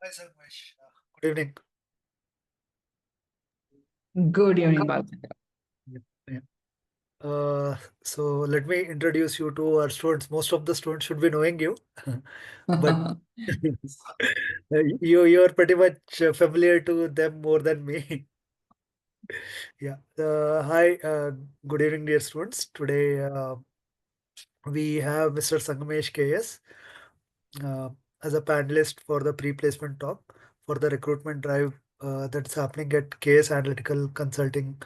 Hi, Sarmesh. Good evening. Good evening, Balchandra. Yeah, yeah. So let me introduce you to our students. Most of the students should be knowing you, but you're pretty much familiar to them more than me. Yeah. Hi. Good evening, dear students. Today we have Mr. Sangamesh KS uh, as a panelist for the pre-placement talk for the recruitment drive that's happening at KS Analytical Consulting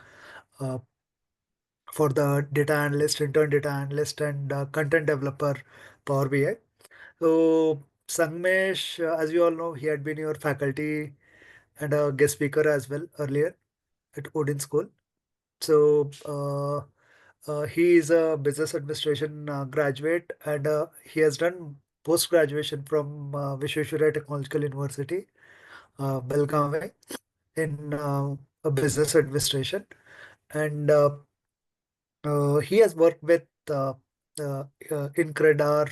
uh, for the data analyst, intern data analyst, and content developer Power BI. So, Sangmesh, as you all know, he had been your faculty and a guest speaker as well earlier at OdinSchool. So, he is a business administration graduate and he has done post graduation from Vishweshwaraya Technological University, Belgaum, in a business administration. And he has worked with Incredar,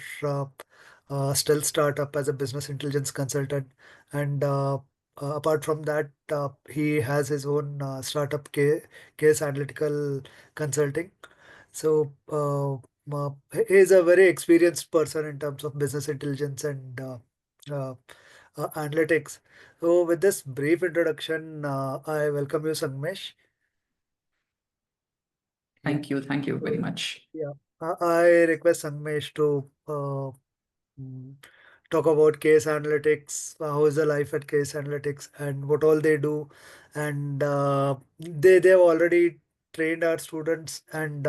stealth startup as a business intelligence consultant, and apart from that, he has his own startup case analytical consulting. So he is a very experienced person in terms of business intelligence and uh, analytics. So with this brief introduction, I welcome you, Sangmesh. Yeah. Thank you very So, much. yeah, I request Sanmesh to mm, talk about case analytics, how is the life at case analytics, and what all they do, and they've already trained our students, and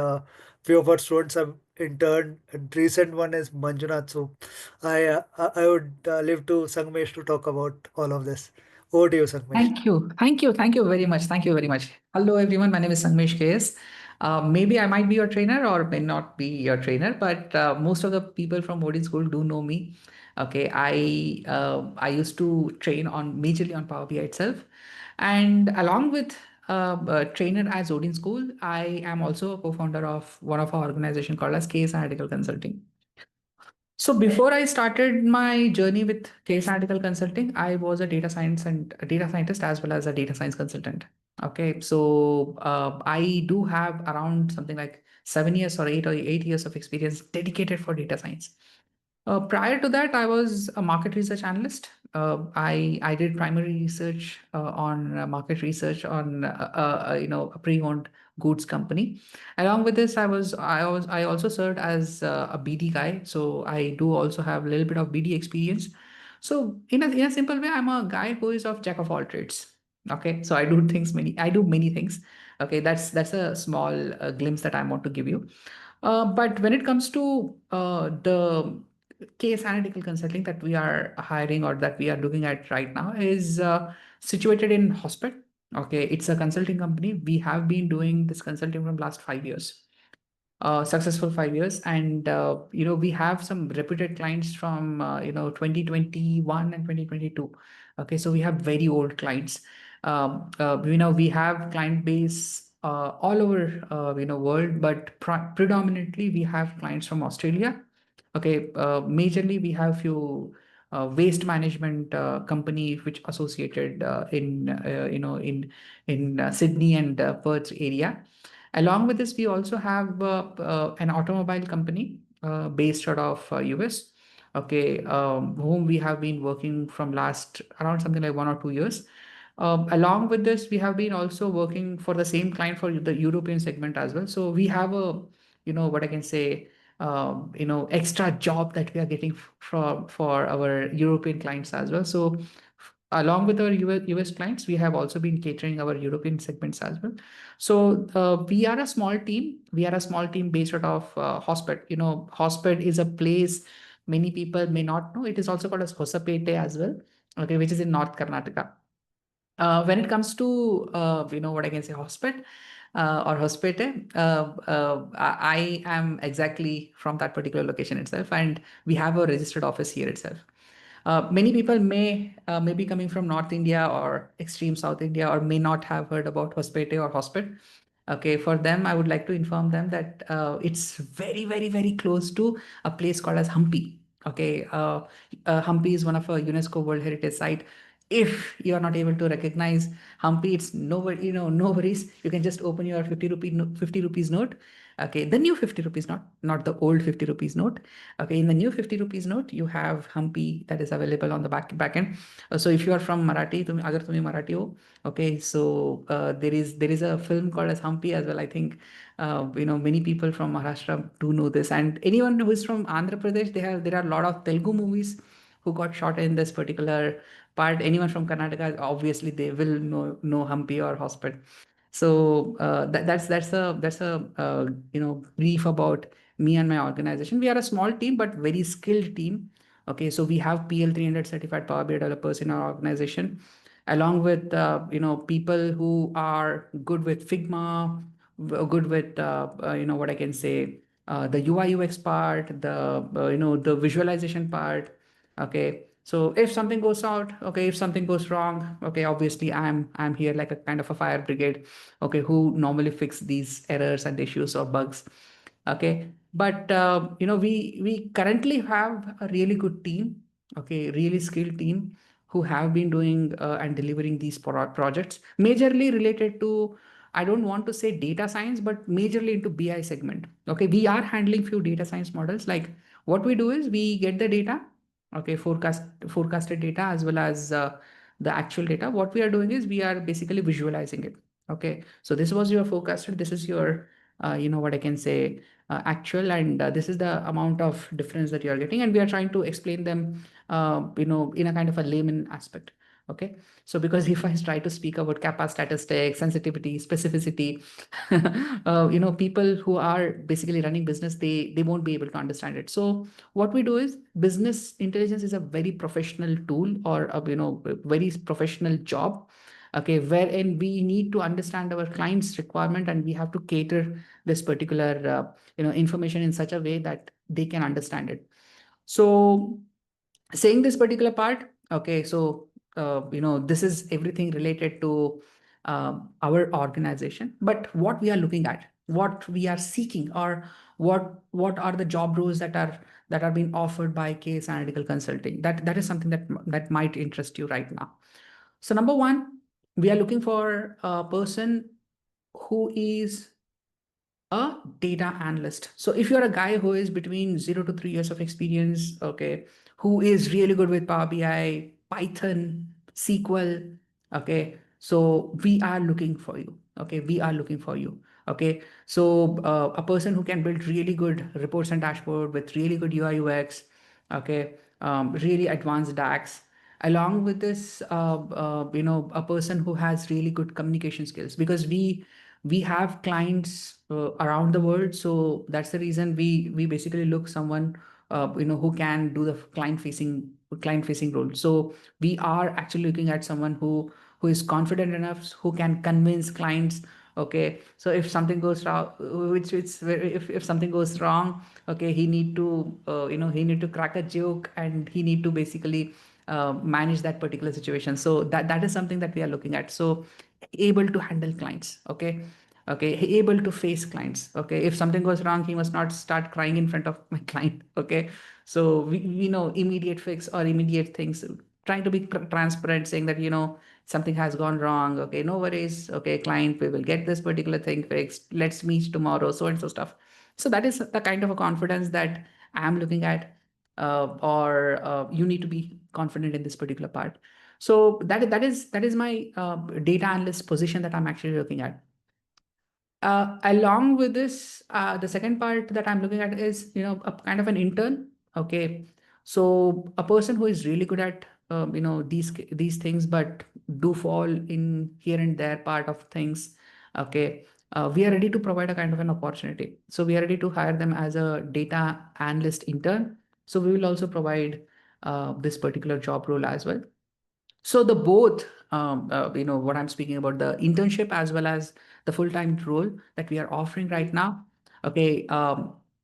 few of our students have interned. And recent one is Manjunath. So I would leave to Sanmesh to talk about all of this. Over to you, Sanmesh. Thank you very much. Thank you very much. Hello, everyone. My name is Sanmesh KS. Maybe I might be your trainer or may not be your trainer, but most of the people from OdinSchool do know me. Okay, I used to train on majorly on Power BI itself, and along with trainer as OdinSchool, I am also a co-founder of one of our organization called as Case Analytical Consulting. So before I started my journey with Case Analytical Consulting, I was a data science and a data scientist as well as a data science consultant. Okay, so I do have around something like 7 years or 8 years of experience dedicated for data science. Prior to that, I was a market research analyst. I did primary research on market research on a pre-owned goods company. Along with this, I also served as a BD guy, so I do also have a little bit of BD experience. So in a simple way, I'm a guy who is of jack of all trades. Okay, so I do many things. Okay, that's a small glimpse that I want to give you. But when it comes to the case analytical consulting that we are hiring or that we are looking at right now is situated in Hospet. Okay, it's a consulting company. We have been doing this consulting from last 5 years, successful 5 years, and we have some reputed clients from 2021 and 2022. Okay, so we have very old clients. We have client base all over world, but predominantly we have clients from Australia. Okay, majorly we have few waste management company which associated in Sydney and Perth area. Along with this, we also have an automobile company based out of US. Okay, whom we have been working from last around something like 1 or 2 years. Along with this, we have been also working for the same client for the European segment as well. So we have a, what I can say, extra job that we are getting from for our European clients as well. So along with our US clients, we have also been catering our European segments as well. So we are a small team. We are a small team based out of Hospet. Hospet is a place many people may not know. It is also called as Hosapete as well. Okay, which is in North Karnataka. When it comes to what I can say, Hospet or Hospete, I am exactly from that particular location itself, and we have a registered office here itself. Many people may be coming from North India or extreme South India or may not have heard about Hospete or Hospet. Okay, for them, I would like to inform them that it's very, very, very close to a place called as Hampi. Okay, Hampi is one of a UNESCO World Heritage Site. If you are not able to recognize Hampi, it's no worries. You can just open your 50 rupees note. Okay, the new 50 rupees note, not the old 50 rupees note. Okay, in the new 50 rupees note, you have Hampi that is available on the back end. So if you are from Marathi, agar tumi Marathi ho, okay, so there is a film called as Hampi as well. I think many people from Maharashtra do know this, and anyone who is from Andhra Pradesh, there are a lot of Telugu movies who got shot in this particular part. Anyone from Karnataka, obviously, they will know Hampi or Hospital. So that's a brief about me and my organization. We are a small team, but very skilled team. Okay, so we have PL 300 certified Power BI developers in our organization, along with people who are good with Figma, good with what I can say, the UI UX part, the visualization part. Okay, so if something goes out, okay, if something goes wrong, okay, obviously I'm here like a kind of a fire brigade, okay, who normally fix these errors and issues or bugs. Okay, but we currently have a really good team, okay, really skilled team who have been doing and delivering these projects majorly related to, I don't want to say data science, but majorly into BI segment. Okay, we are handling few data science models. Like what we do is we get the data, okay, forecasted data as well as the actual data. What we are doing is we are basically visualizing it. Okay, so this was your forecasted, this is your what I can say, actual, and this is the amount of difference that you are getting, and we are trying to explain them in a kind of a layman aspect. Okay, so because if I try to speak about kappa statistics, sensitivity, specificity, people who are basically running business, they won't be able to understand it. So what we do is, business intelligence is a very professional tool, or a very professional job, okay, wherein we need to understand our client's requirement, and we have to cater this particular information in such a way that they can understand it. So saying this particular part, okay, so this is everything related to our organization. But what we are looking at, what we are seeking, or what are the job roles that are being offered by Case Analytical Consulting, that is something that might interest you right now. So number one, we are looking for a person who is a data analyst. So if you're a guy who is between 0 to 3 years of experience, okay, who is really good with Power BI, Python, SQL, okay, so we are looking for you. Okay, we are looking for you. Okay, so a person who can build really good reports and dashboard with really good UI UX, okay, really advanced DAX. Along with this, a person who has really good communication skills, because we have clients around the world, so that's the reason we basically look someone who can do the client facing role. So we are actually looking at someone who is confident enough, who can convince clients. Okay, so if something goes wrong, if something goes wrong, okay, he need to crack a joke, and he need to basically manage that particular situation. So that is something that we are looking at. So able to handle clients, okay, okay, able to face clients. Okay, if something goes wrong, he must not start crying in front of my client. Okay, so we know immediate fix or immediate things, trying to be transparent, saying that something has gone wrong. Okay, no worries. Okay, client, we will get this particular thing fixed, let's meet tomorrow, so and so stuff. So that is the kind of a confidence that I am looking at, or you need to be confident in this particular part. So that is my data analyst position that I'm actually looking at. Along with this, the second part that I'm looking at is, a kind of an intern. Okay, so a person who is really good at these things, but do fall in here and there part of things. Okay, we are ready to provide a kind of an opportunity. So we are ready to hire them as a data analyst intern. So we will also provide this particular job role as well. So the both, what I'm speaking about, the internship as well as the full-time role that we are offering right now, okay,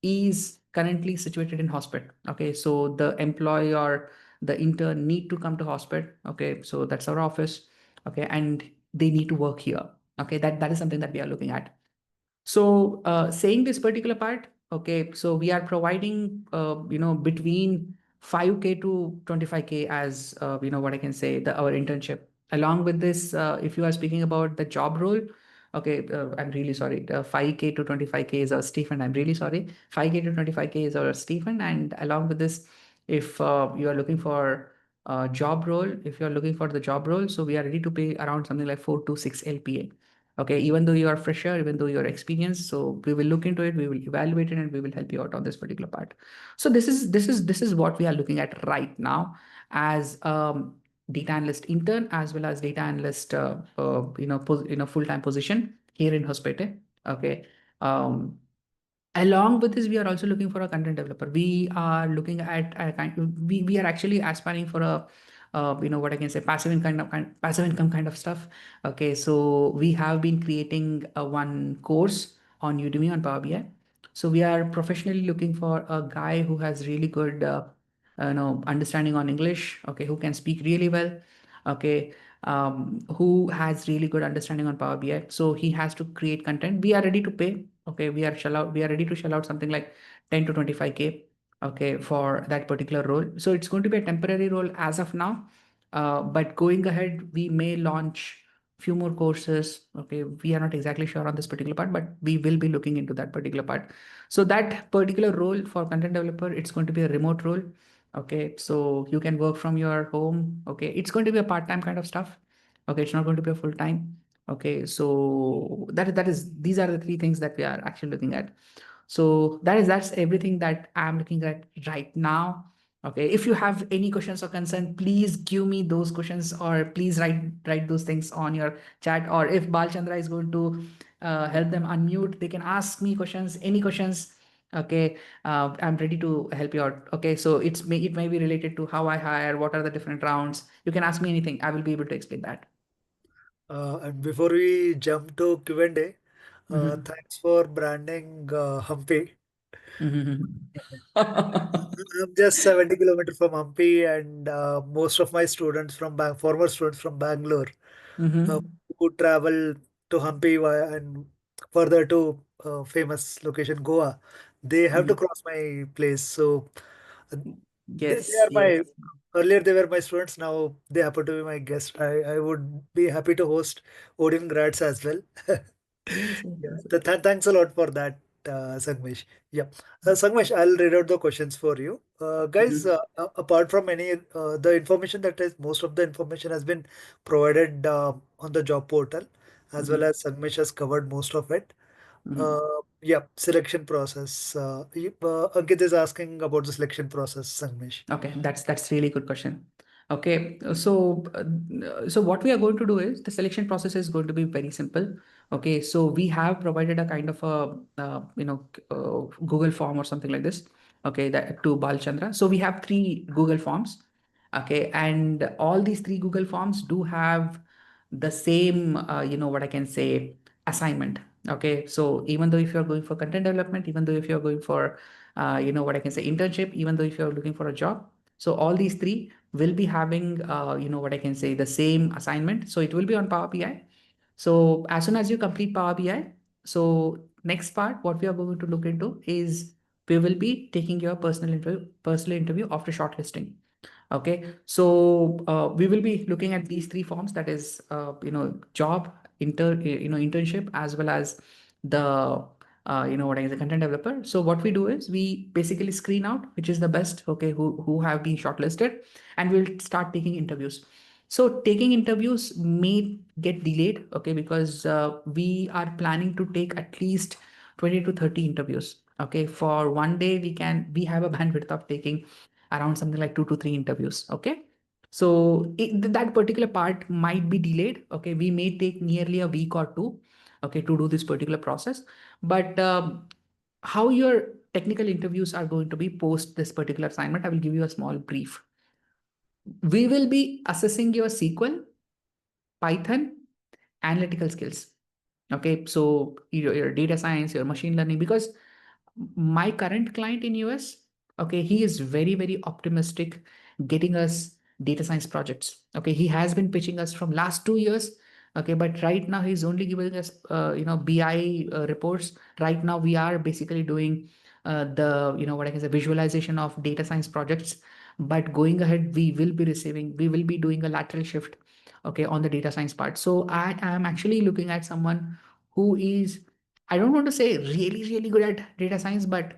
is currently situated in hospital. Okay, so the employee or the intern need to come to hospital. Okay, so that's our office. Okay, and they need to work here. Okay, that is something that we are looking at. So, saying this particular part, okay, so we are providing, between 5K to 25K as what I can say, our internship. Along with this, if you are speaking about the job role, okay, I'm really sorry. 5K to 25K is our Stephen. I'm really sorry. 5K to 25K is our Stephen. And along with this, if you are looking for job role, if you're looking for the job role, so we are ready to pay around something like 4 to 6 LPA. Okay, even though you are fresher, even though you're experienced, so we will look into it, we will evaluate it, and we will help you out on this particular part. So this is what we are looking at right now as data analyst intern as well as data analyst full-time position here in Hospete. Okay. Um, Along with this, we are also looking for a content developer. We are looking at a we are actually aspiring for a what I can say, passive income kind of stuff. Okay, so we have been creating one course on Udemy on Power BI. So we are professionally looking for a guy who has really good understanding on English. Okay, who can speak really well. Okay, who has really good understanding on Power BI. So he has to create content. We are ready to pay. Okay, we are ready to shell out something like 10 to 25K. Okay, for that particular role. So it's going to be a temporary role as of now. But going ahead, we may launch few more courses. Okay, we are not exactly sure on this particular part, but we will be looking into that particular part. So that particular role for content developer, it's going to be a remote role. Okay, so you can work from your home. Okay, it's going to be a part-time kind of stuff. Okay, it's not going to be a full-time. Okay, so that is these are the three things that we are actually looking at. So that's everything that I'm looking at right now. Okay, if you have any questions or concern, please give me those questions, or please write those things on your chat. Or if Balchandra is going to help them unmute, they can ask me questions, any questions. Okay, I'm ready to help you out. Okay, so it may be related to how I hire, what are the different rounds. You can ask me anything. I will be able to explain that. And before we jump to Q&A, Mhm. thanks for branding Hampi. Mhm. I'm just 70 kilometers from Hampi, and most of my students from former students from Bangalore uh, Mhm. who travel to Hampi and further to famous location Goa, they have to Mhm. cross my place. So they Yes, are my yes, earlier they were my students. Now they happen to be my guests. I would be happy to host Odin grads as well. yes, yes, Yeah, yes, yes. thanks a lot for that, Sangmesh. Yeah, Sangmesh, I'll read out the questions for you, guys. Mhm. Apart from any the information that is most of the information has been provided on the job portal, as well Mhm. as Sangmesh has covered most of it. Mhm. Yeah, selection process. Ankit is asking about the selection process, Sangmesh. Okay, that's really good question. Okay, so what we are going to do is the selection process is going to be very simple. Okay, so we have provided a kind of a Google form or something like this. Okay, that to Balchandra. So we have three Google forms. Okay, and all these three Google forms do have the same what I can say, assignment. Okay, so even though if you're going for content development, even though if you're going for what I can say, internship, even though if you're looking for a job. So all these three will be having, what I can say, the same assignment. So it will be on Power BI. So as soon as you complete Power BI, so next part, what we are going to look into is we will be taking your personal interview after shortlisting. Okay, so we will be looking at these three forms, that is, job, internship, as well as the, what is the content developer. So what we do is we basically screen out which is the best, okay, who have been shortlisted, and we'll start taking interviews. So taking interviews may get delayed, okay, because we are planning to take at least 20 to 30 interviews. Okay, for one day we have a bandwidth of taking around something like 2 to 3 interviews. Okay, so that particular part might be delayed. Okay, we may take nearly a week or two, okay, to do this particular process. But how your technical interviews are going to be post this particular assignment, I will give you a small brief. We will be assessing your SQL, Python, analytical skills. Okay, so your data science, your machine learning, because my current client in US, okay, he is very, very optimistic getting us data science projects. Okay, he has been pitching us from last 2 years. Okay, but right now he's only giving us, BI reports. Right now we are basically doing the, what I can say, visualization of data science projects. but going ahead, we will be doing a lateral shift, okay, on the data science part. So I am actually looking at someone who is, I don't want to say really, really good at data science, but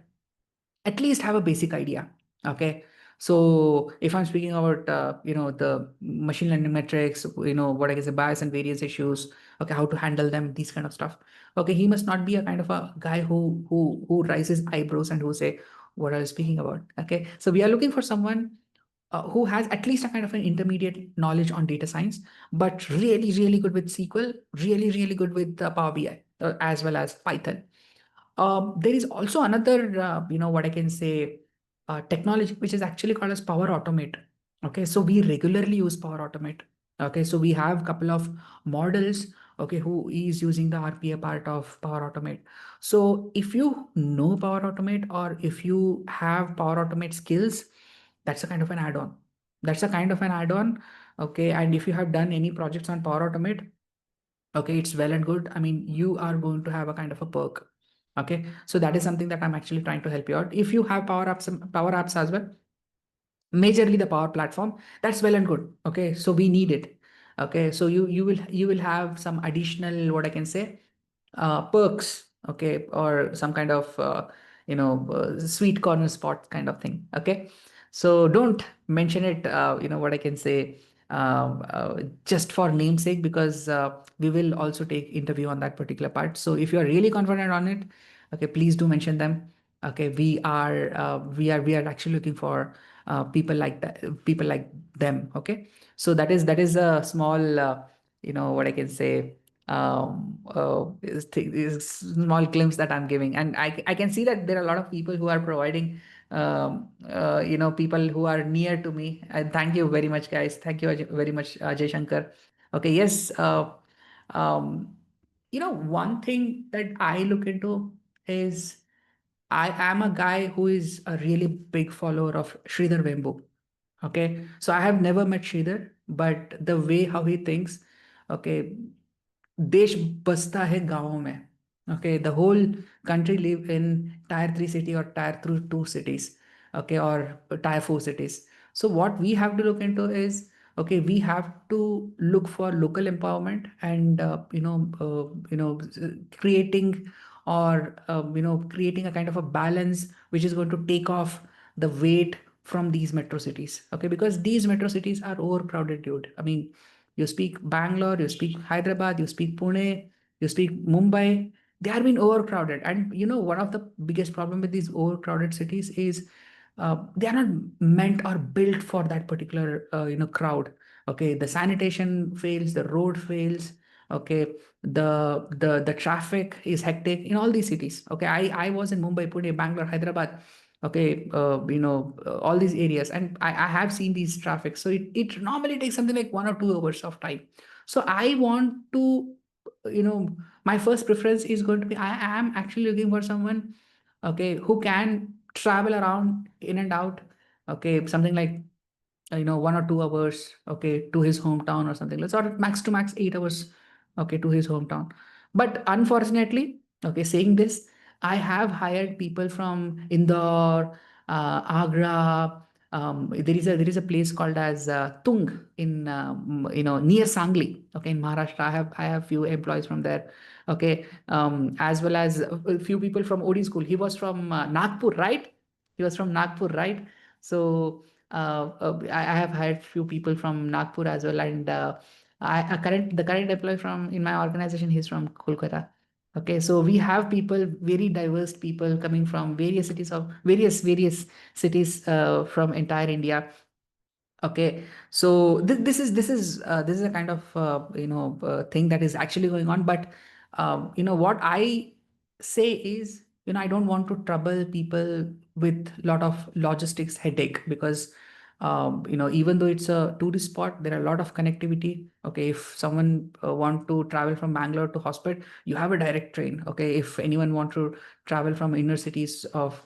at least have a basic idea. Okay. So if I'm speaking about, the machine learning metrics, what I can say, bias and variance issues, okay, how to handle them, these kind of stuff. Okay. He must not be a kind of a guy who raises eyebrows and who say, what are you speaking about? Okay. So we are looking for someone who has at least a kind of an intermediate knowledge on data science, but really, really good with SQL, really, really good with Power BI, as well as Python. There is also another, what I can say, technology which is actually called as Power Automate. Okay, so we regularly use Power Automate. Okay, so we have a couple of models. Okay, who is using the RPA part of Power Automate. So if you know Power Automate, or if you have Power Automate skills, that's a kind of an add-on. That's a kind of an add-on. Okay, and if you have done any projects on Power Automate, okay, it's well and good. I mean, you are going to have a kind of a perk. Okay, so that is something that I'm actually trying to help you out. If you have power apps as well, majorly the Power Platform, that's well and good. Okay, so we need it. Okay, so you will have some additional, what I can say, perks. Okay, or some kind of sweet corner spot kind of thing. Okay, so don't mention it, what I can say, just for namesake, because we will also take interview on that particular part. So if you are really confident on it, okay, please do mention them. Okay, we are actually looking for people like that, people like them. Okay, so that is a small, what I can say, is small glimpse that I'm giving. And I can see that there are a lot of people who are providing, people who are near to me. And thank you very much, guys. Thank you very much, Jay Shankar. Okay, yes. One thing that I look into is, I am a guy who is a really big follower of Sridhar Vembu. Okay, so I have never met Sridhar, but the way how he thinks, okay, देश बसता है गांवों में. Okay, the whole country live in tier 3 city or tier 2 cities. Okay, or tier 4 cities. So what we have to look into is, okay, we have to look for local empowerment, and creating, or creating a kind of a balance which is going to take off the weight from these metro cities. Okay, because these metro cities are overcrowded, dude. I mean, you speak Bangalore, you speak Hyderabad, you speak Pune, you speak Mumbai. They are being overcrowded. And one of the biggest problem with these overcrowded cities is, they are not meant or built for that particular crowd. Okay, the sanitation fails, the road fails. Okay, the traffic is hectic in all these cities. Okay, I was in Mumbai, Pune, Bangalore, Hyderabad. Okay, all these areas, and I have seen these traffic. So it normally takes something like 1 or 2 hours of time. So I want to, my first preference is going to be, I am actually looking for someone, okay, who can travel around in and out. Okay, something like, 1 or 2 hours, okay, to his hometown or something. Let's, or max to max 8 hours, okay, to his hometown. But unfortunately, okay, saying this, I have hired people from Indore, Agra. There is a place called as Tung in, near Sangli. Okay, in Maharashtra. I have few employees from there. Okay, as well as a few people from OdinSchool. He was from Nagpur, right? He was from Nagpur, right? So I have hired few people from Nagpur as well, and the current employee from in my organization, he's from Kolkata. Okay, so we have people, very diverse people coming from various cities from entire India. Okay, so this is a kind of thing that is actually going on. But what I say is, I don't want to trouble people with lot of logistics headache, because even though it's a tourist spot, there are a lot of connectivity. Okay, if someone want to travel from Bangalore to hospital, you have a direct train. Okay, if anyone want to travel from inner cities of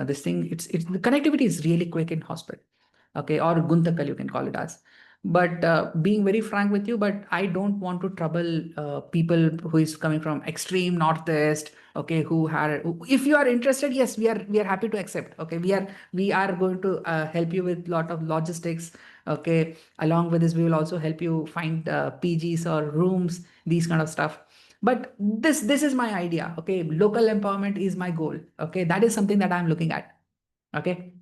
this thing, it's the connectivity is really quick in hospital. Okay, or Guntakal, you can call it as. But being very frank with you, but I don't want to trouble people who is coming from extreme northeast, okay, if you are interested, yes, we are happy to accept, okay, we are going to help you with lot of logistics, okay. Along with this, we will also help you find pgs or rooms, these kind of stuff. But this is my idea, okay. Local empowerment is my goal, okay. That is something that I'm looking at, okay.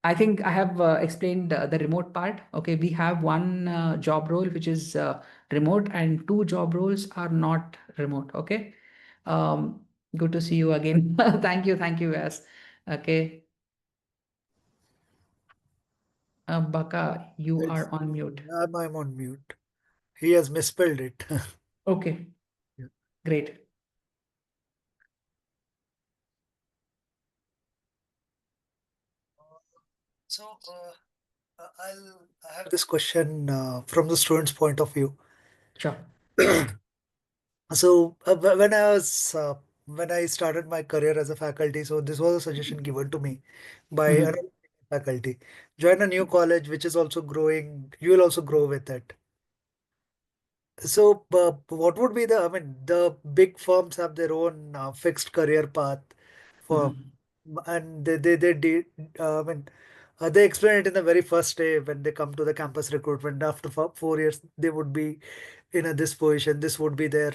I think I have explained the remote part. Okay, we have one job role which is remote, and two job roles are not remote. Okay, um, good to see you again. Thank you, yes. Okay, Baka, you It's, are on mute. I'm on mute. He has misspelled it. Okay, Yeah. great. So I have this question from the student's point of view. Sure. So when I started my career as a faculty, so this was a suggestion given to me by Mhm. another faculty. Join a new college which is also growing. You will also grow with it. So, what would be I mean, the big firms have their own fixed career path for, Mhm. and they did, I mean, they explain it in the very first day when they come to the campus recruitment. After 4 years, they would be in this position. This would be their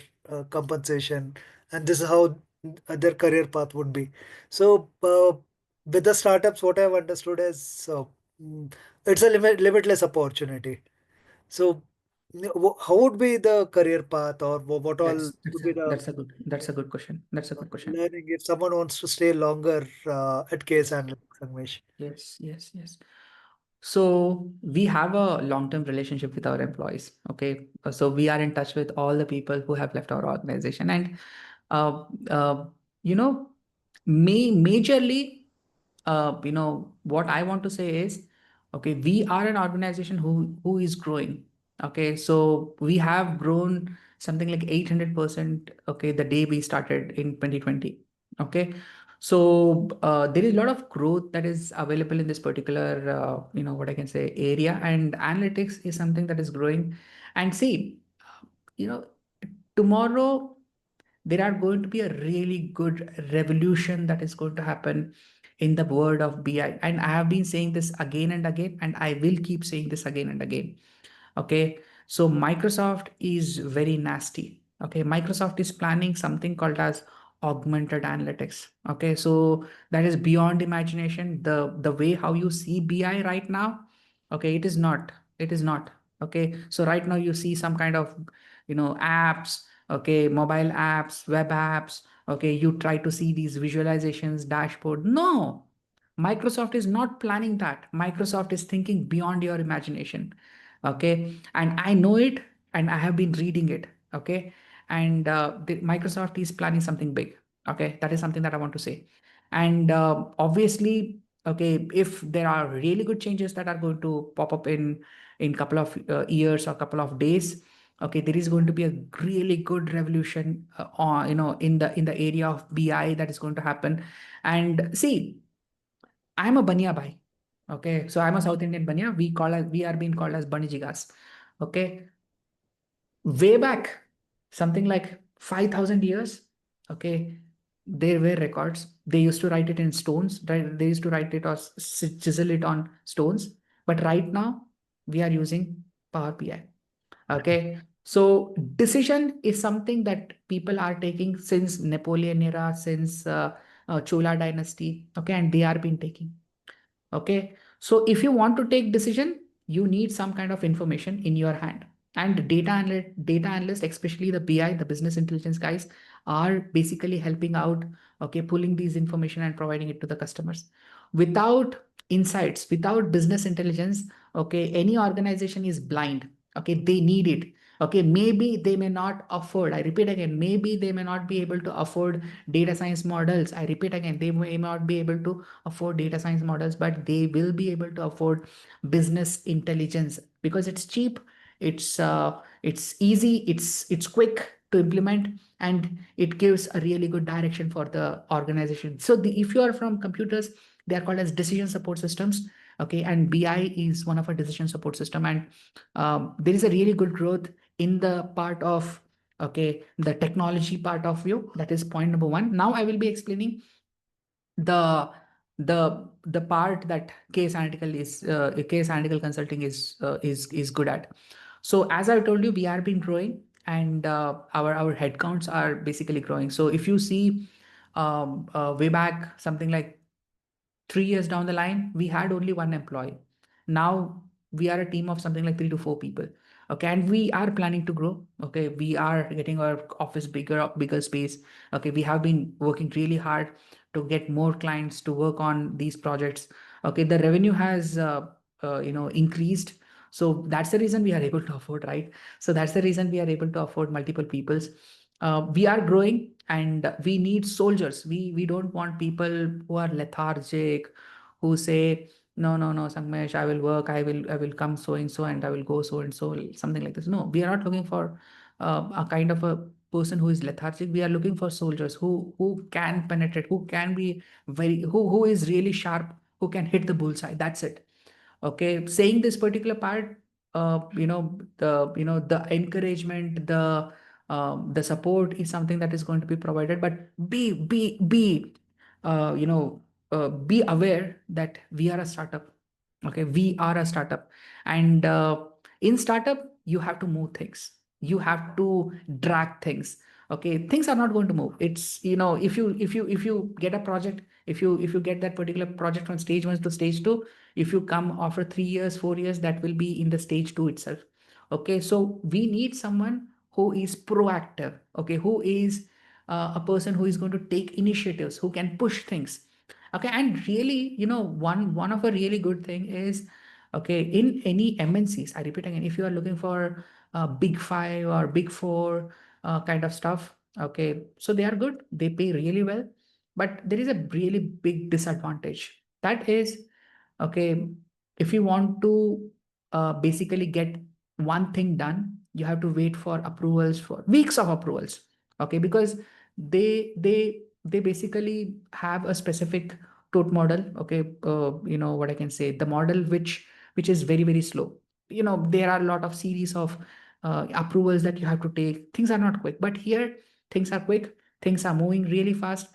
compensation, and this is how their career path would be. So, with the startups, what I've understood is mm, it's a limitless opportunity. So, how would be the career path, or what all That's that's would be a the that's a good that's a good question. That's a good question. learning if someone wants to stay longer at case Yes. analytics, Sanmesh? Yes, yes, yes. So we have a long-term relationship with our employees. Okay. So we are in touch with all the people who have left our organization. And uh, uh, you know, majorly, what I want to say is, okay, we are an organization who is growing. Okay. So we have grown something like 800%, okay, the day we started in 2020. Okay. So there is a lot of growth that is available in this particular, what I can say, area, and analytics is something that is growing. And see, you know, tomorrow there are going to be a really good revolution that is going to happen in the world of BI. And I have been saying this again and again, and I will keep saying this again and again. Okay. So Microsoft is very nasty. Okay. Microsoft is planning something called as augmented analytics. Okay. So that is beyond imagination. The way how you see BI right now, okay, it is not. It is not. Okay. So right now you see some kind of, apps, okay, mobile apps, web apps. Okay. You try to see these visualizations, dashboard. No. Microsoft is not planning that. Microsoft is thinking beyond your imagination. Okay, and I know it, and I have been reading it. Okay, and Microsoft is planning something big. Okay, that is something that I want to say. And obviously, okay, if there are really good changes that are going to pop up in couple of years or couple of days, okay, there is going to be a really good revolution in the area of BI that is going to happen. And see, I'm a Banya Bhai. Okay, so I'm a South Indian Banya. We are being called as Bani Jigas. Okay, way back, something like 5,000 years. Okay, there were records. They used to write it in stones. Right? They used to write it or chisel it on stones. But right now, we are using Power BI. Okay, so decision is something that people are taking since Napoleon era, since Chola dynasty. Okay, and they are been taking. Okay, so if you want to take decision, you need some kind of information in your hand. And data analyst, especially the BI, the business intelligence guys, are basically helping out, okay, pulling these information and providing it to the customers. Without insights, without business intelligence, okay, any organization is blind. Okay, they need it. Okay, maybe they may not afford, I repeat again, maybe they may not be able to afford data science models. I repeat again, they may not be able to afford data science models, but they will be able to afford business intelligence because it's cheap, It's easy, it's quick to implement, and it gives a really good direction for the organization. So if you are from computers, they are called as decision support systems. Okay, and BI is one of our decision support system, and there is a really good growth in the part of, okay, the technology part of view. That is point number one. Now I will be explaining the the part that case analytical consulting is good at. So as I told you, we are been growing, and our headcounts are basically growing. So if you see, way back something like 3 years down the line, we had only one employee. Now we are a team of something like 3 to 4 people. Okay, and we are planning to grow. Okay, we are getting our office bigger space. Okay, we have been working really hard to get more clients to work on these projects. Okay, the revenue has increased. So that's the reason we are able to afford, right? So that's the reason we are able to afford multiple peoples. We are growing, and we need soldiers. We don't want people who are lethargic, who say, no, no, no, Sangesh, I will work, I will come so and so, and I will go so and so, something like this. No, we are not looking for a kind of a person who is lethargic. We are looking for soldiers who can penetrate, who can be who is really sharp, who can hit the bullseye. That's it. Okay, saying this particular part, the encouragement, the support is something that is going to be provided, but be be aware that we are a startup. Okay, we are a startup, and in startup you have to move things, you have to drag things. Okay, things are not going to move. It's, if you get a project, if you get that particular project from stage 1 to stage 2, if you come after 3 years, 4 years, that will be in the stage 2 itself. Okay, so we need someone who is proactive. Okay, who is a person who is going to take initiatives, who can push things. Okay, and really, one of a really good thing is, okay, in any MNCs, I repeat again, if you are looking for big five or big four kind of stuff, okay, so they are good, they pay really well, but there is a really big disadvantage. That is, okay, if you want to basically get one thing done, you have to wait for approvals, for weeks of approvals. Okay, because they basically have a specific tote model. Okay, you know what I can say, the model which is very very slow. There are a lot of series of approvals that you have to take. Things are not quick, but here things are quick, things are moving really fast.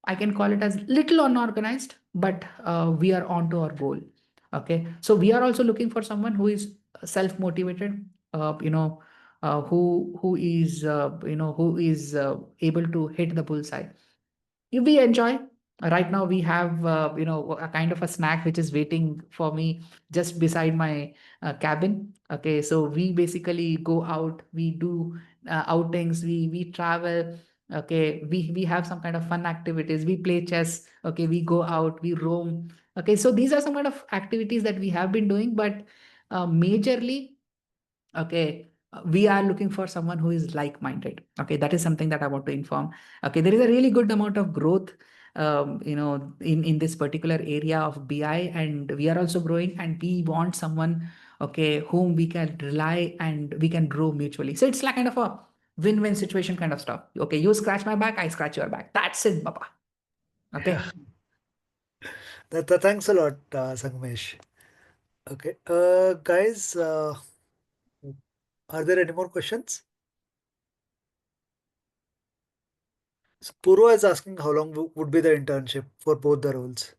I can call it as little unorganized, but we are on to our goal. Okay, so we are also looking for someone who is self motivated, who is able to hit the bullseye. If we enjoy, right now we have a kind of a snack which is waiting for me just beside my cabin. Okay, so we basically go out, we do outings, we travel. Okay, we have some kind of fun activities, we play chess. Okay, we go out, we roam. Okay, so these are some kind of activities that we have been doing, but majorly, okay, we are looking for someone who is like-minded. Okay, that is something that I want to inform. Okay, there is a really good amount of growth, in this particular area of BI, and we are also growing, and we want someone, okay, whom we can rely and we can grow mutually. So it's like kind of a win-win situation kind of stuff. Okay, you scratch my back, I scratch your back. That's it, Baba. Yeah. Okay. Thanks a lot, Sangesh. Okay, guys, are there any more questions? So Purva is asking how long would be the internship for both the roles.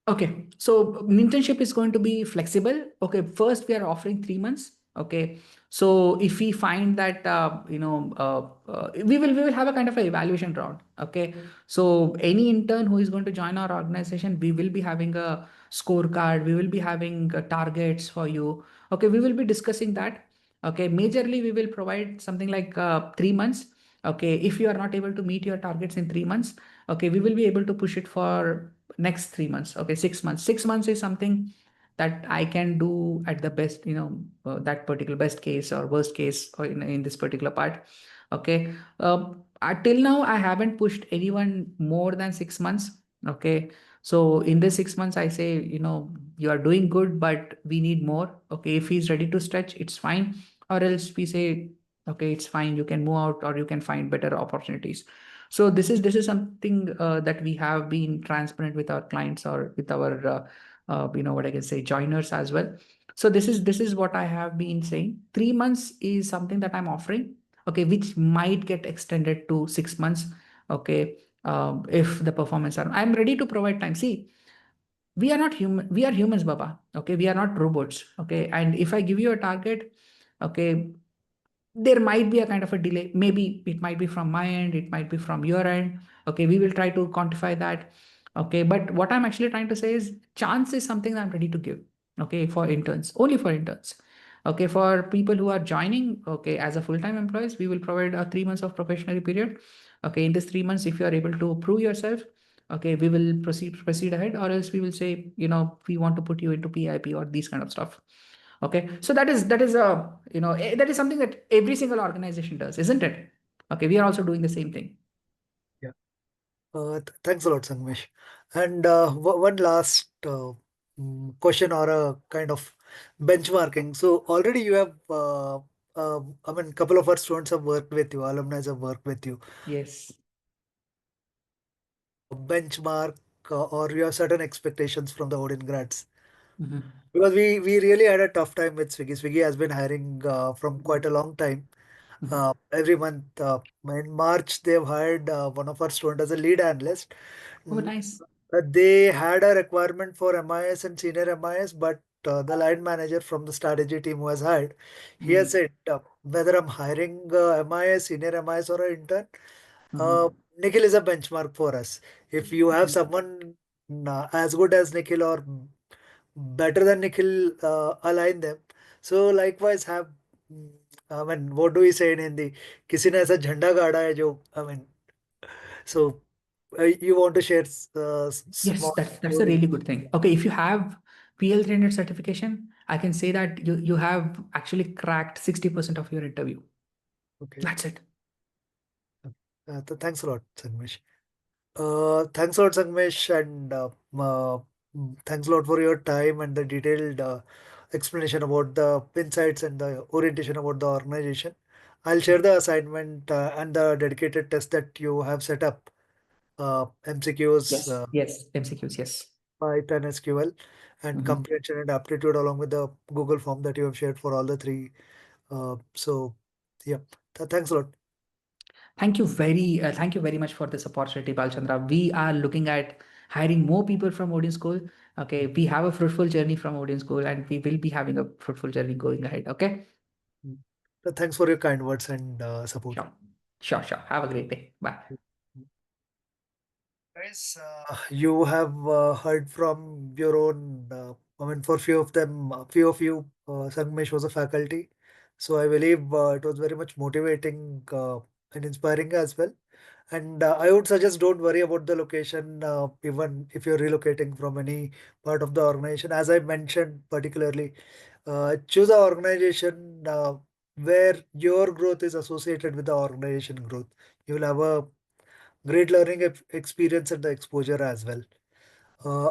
Okay, so internship is going to be flexible. Okay, first we are offering 3 months. Okay, so if we find that we will have a kind of a evaluation round. Okay, so any intern who is going to join our organization, we will be having a scorecard. We will be having targets for you. Okay, we will be discussing that. Okay, majorly we will provide something like 3 months. Okay, if you are not able to meet your targets in 3 months, okay, we will be able to push it for next 3 months. Okay, 6 months. 6 months is something that I can do at the best, that particular best case or worst case, or in this particular part. Okay, till now I haven't pushed anyone more than 6 months. Okay, so in this 6 months I say, you are doing good, but we need more. Okay, if he's ready to stretch, it's fine. or else we say, okay, it's fine, you can move out or you can find better opportunities. So this is something that we have been transparent with our clients or with our what I can say, joiners as well. So this is what I have been saying. 3 months is something that I'm offering, okay, which might get extended to 6 months, okay, if the performance are. I'm ready to provide time. See, we are not human, we are humans, baba, okay, we are not robots, okay, and if I give you a target, okay, there might be a kind of a delay. Maybe it might be from my end, it might be from your end. Okay, we will try to quantify that. Okay, but what I'm actually trying to say is chance is something that I'm ready to give. Okay, for interns, only for interns. Okay, for people who are joining, okay, as a full-time employees, we will provide a 3 months of probationary period. Okay, in this 3 months, if you are able to prove yourself, okay, we will proceed ahead, or else we will say, we want to put you into PIP or these kind of stuff. Okay, so that is a that is something that every single organization does, isn't it? Okay, we are also doing the same thing. Yeah. Thanks a lot, Sangesh. And one last question or a kind of benchmarking. So already you have, I mean, couple of our students have worked with you, alumni have worked with you. Yes. Benchmark or you have certain expectations from the Odin grads. Mhm. Because we really had a tough time with Swiggy. Swiggy has been hiring from quite a long time. Mhm. Every month, in March, they've hired one of our students as a lead analyst. Oh, Mm, nice. They had a requirement for MIS and senior MIS, but the line manager from the strategy team who has hired, he has Mhm. said whether I'm hiring MIS, senior MIS, or an intern, uh, Mhm. Nikhil is a benchmark for us. If you have Mhm. someone as good as Nikhil or better than Nikhil, align them. So likewise have, mm, I mean, what do we say in Hindi? किसी ने ऐसा झंडा गाड़ा है जो, I mean, so you want to share Yes, small that's a story? really good thing. Okay, if you have PL300 certification, I can say that you have actually cracked 60% of your interview. Okay. That's it. Thanks a lot, Sanmesh. Thanks a lot, Sanmesh, and thanks a lot for your time and the detailed explanation about the insights and the orientation about the organization. I'll share the assignment and the dedicated test that you have set up, MCQs, Yes, yes, MCQs, yes. Python, SQL, and Mhm. comprehension and aptitude, along with the Google form that you have shared for all the three. So, yeah, thanks a lot. Thank you very much for this opportunity, Balchandra. We are looking at hiring more people from Odin School. Okay, we have a fruitful journey from Odin School, and we will be having a fruitful journey going ahead. Okay, Mm. Thanks for your kind words and support. sure, sure, sure. Have a great day. Bye. Guys, you have heard from your own, I mean, for few of them, few of you, Sangesh was a faculty. So I believe it was very much motivating and inspiring as well. And I would suggest don't worry about the location, even if you're relocating from any part of the organization. As I mentioned, particularly, choose an organization where your growth is associated with the organization growth. You will have a great learning experience and the exposure as well.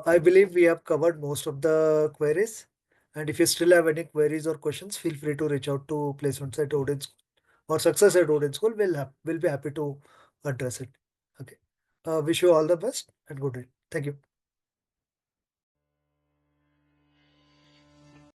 I believe we have covered most of the queries. And if you still have any queries or questions, feel free to reach out to placements at Odin School or success at Odin School. We'll be happy to address it. Okay. Wish you all the best and good day. Thank you.